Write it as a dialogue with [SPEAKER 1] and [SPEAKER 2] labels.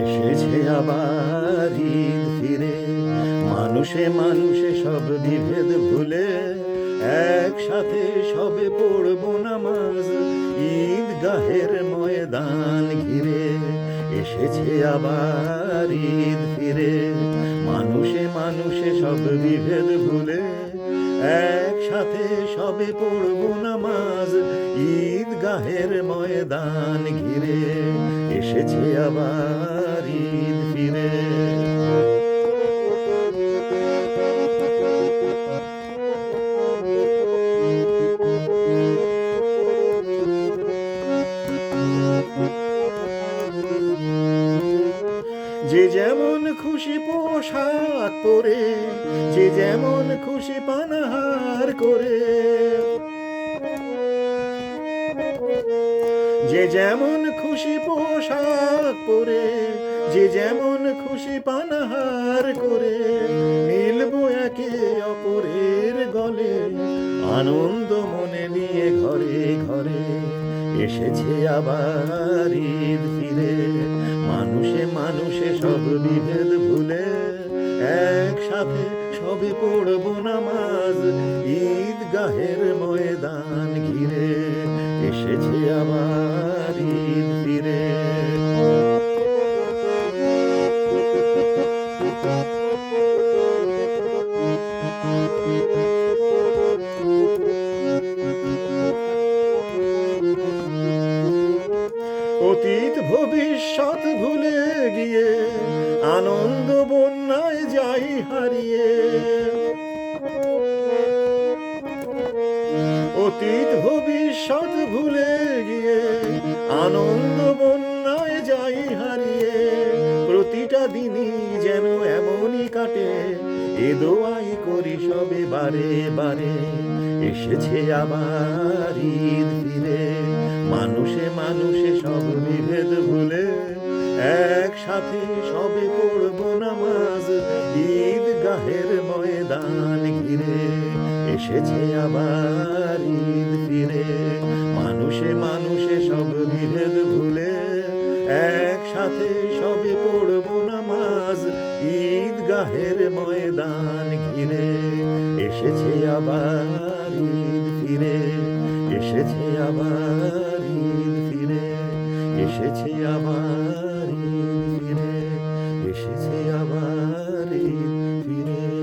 [SPEAKER 1] এসেছে আবার ঈদ ফিরে, মানুষে মানুষে সব বিভেদ ভুলে একসাথে সবে পড়বো নামাজ ঈদগাহের ময়দান ঘিরে। এসেছে আবার ঈদ ফিরে, মানুষে মানুষে সব বিভেদ ভুলে একসাথে সবে পড়বো নামাজ ঈদগাহের ময়দান ঘিরে। এসেছে আবার ঈদ ফিরে। যে যেমন খুশি পোশাক পরে, যে যেমন খুশি পানাহার করে, যে যেমন খুশি পোশাক পরে, যে যেমন খুশি পানাহার করে, মিলবো একে অপরের গলে আনন্দ মনে নিয়ে ঘরে ঘরে। এসেছে আবার ঈদ ফিরে, মানুষে মানুষে সব বিভেদ ভুলে একসাথে সবে পড়বো নামাজ ঈদগাহের ময়দান ঘিরে। এসেছে আবার ঈদ ফিরে। অতীত ভবিষ্যৎ ভুলে গিয়ে আনন্দ বন্যায় যাই হারিয়ে। অতীত ভবিষ্যৎ ভুলে গিয়ে আনন্দ বন্যায় যাই হারিয়ে। প্রতিটা দিনই যেন এমনই কাটে, এ দোয়াই করি সবে বারে বারে। এসেছে আবার ঈদ ফিরে, মানুষে মানুষে সব বিভেদ ভুলে একসাথে সবে পড়বো নামাজ ঈদগাহের ময়দান ঘিরে। এসেছে আবার ঈদ ফিরে, মানুষে মানুষে সব বিভেদ ভুলে একসাথে সবে পড়বো নামাজ ঈদগাহের ময়দান ঘিরে। এসেছে আবার ঈদ ফিরে, এসেছে আবার ঈদ ফিরে, এসেছে আবার ঈদ ফিরে, এসেছে আবার ঈদ ফিরে।